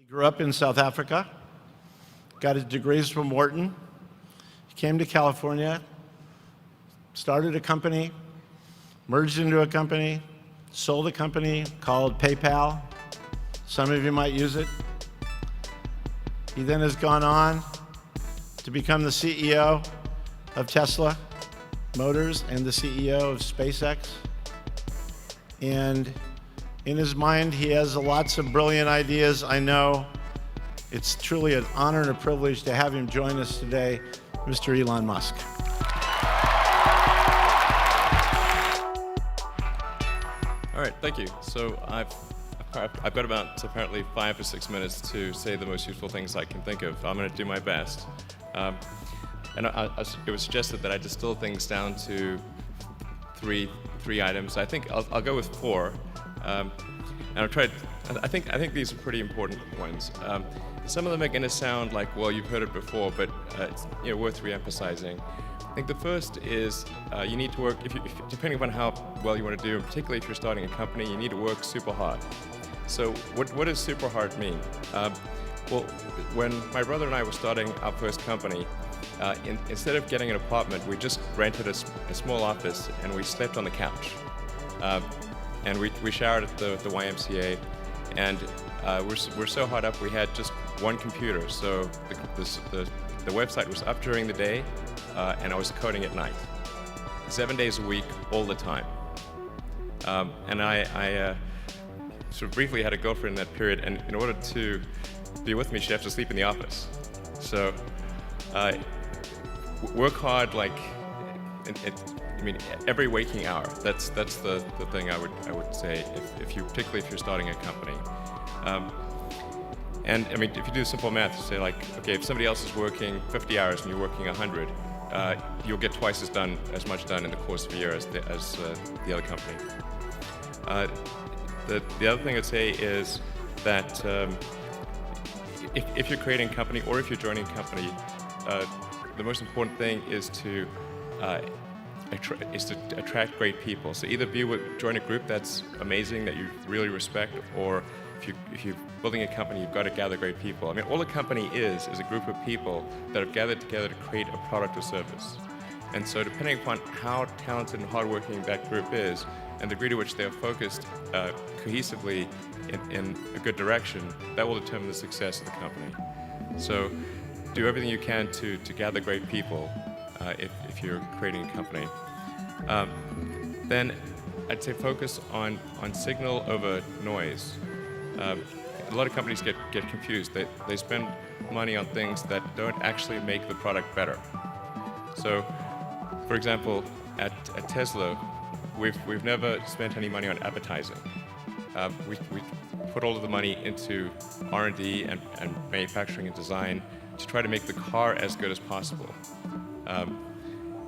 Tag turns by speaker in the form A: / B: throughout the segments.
A: Grew up in South Africa, got his degrees from Wharton. He came to California, started a company, merged into a company, sold a company called PayPal. Some of you might use it. He then has gone on to become the CEO of Tesla Motors and the CEO of SpaceX. And in his mind, he has lots of brilliant ideas. I know it's truly an honor and a privilege to have him join us today, Mr. Elon Musk.
B: All right, thank you. So I've got about apparently 5 or 6 minutes to say the most useful things I can think of. I'm going to do my best. And it was suggested that I distill things down to three items. I think I'll go with 4. And I'll try. I think these are pretty important ones. Some of them are going to sound like, well, you've heard it before, but it's worth re-emphasizing. I think the first is you need to work, depending upon how well you want to do, particularly if you're starting a company, you need to work super hard. So what does super hard mean? Well, when my brother and I were starting our first company, instead of getting an apartment, we just rented a small office and we slept on the couch. And we showered at the YMCA, and we're so hot up we had just one computer. So the website was up during the day, and I was coding at night, 7 days a week, all the time. And I sort of briefly had a girlfriend in that period, and in order to be with me, she'd have to sleep in the office. So work hard, like every waking hour. That's the thing I would say particularly if you're starting a company. And if you do simple math, you say okay, if somebody else is working 50 hours and you're working 100, you'll get twice as much done in the course of a year as the other company. The other thing I'd say is that if you're creating a company or if you're joining a company, the most important thing is to attract great people. So either join a group that's amazing, that you really respect, or if you're building a company, you've got to gather great people. All a company is a group of people that have gathered together to create a product or service. And so depending upon how talented and hardworking that group is, and the degree to which they are focused cohesively in a good direction, that will determine the success of the company. So do everything you can to gather great people if you're creating a company. Then I'd say focus on signal over noise. A lot of companies get confused. They spend money on things that don't actually make the product better. So, for example, at Tesla, we've never spent any money on advertising. We put all of the money into R&D and manufacturing and design to try to make the car as good as possible.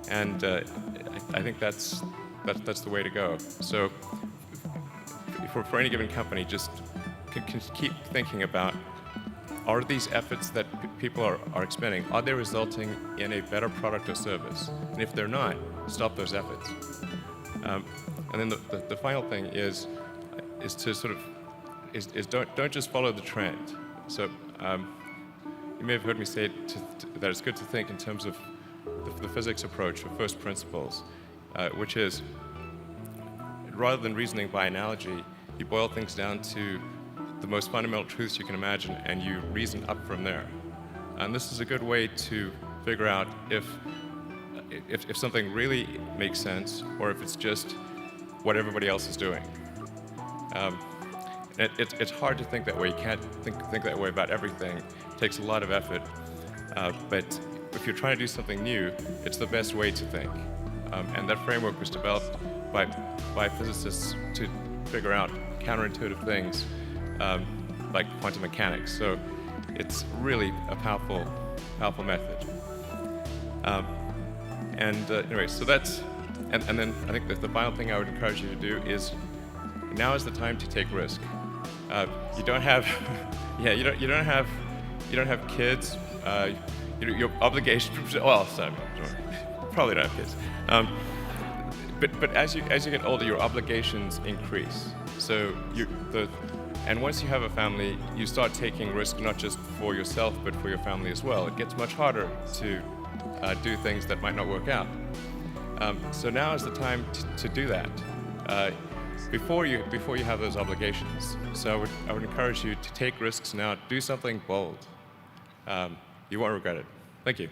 B: And I think that's the way to go. So for any given company, just keep thinking about, are these efforts that people are expending, are they resulting in a better product or service? And if they're not, stop those efforts. And then the final thing is to sort of don't just follow the trend. So you may have heard me say that it's good to think in terms of the physics approach, or first principles, which is, rather than reasoning by analogy, you boil things down to the most fundamental truths you can imagine, and you reason up from there. And this is a good way to figure out if something really makes sense, or if it's just what everybody else is doing. It's hard to think that way. You can't think that way about everything. It takes a lot of effort. But if you're trying to do something new, it's the best way to think. And that framework was developed by physicists to figure out counterintuitive things like quantum mechanics. So it's really a powerful method. Anyway, so that's, and then I think that the final thing I would encourage you to do is, now is the time to take risk. You don't have, you don't have kids. Your obligation. Well, sorry, probably don't have kids. But as you get older, your obligations increase. So And once you have a family, you start taking risk not just for yourself, but for your family as well. It gets much harder to do things that might not work out. So now is the time to do that before you have those obligations. So I would encourage you to take risks now. Do something bold. You won't regret it. Thank you.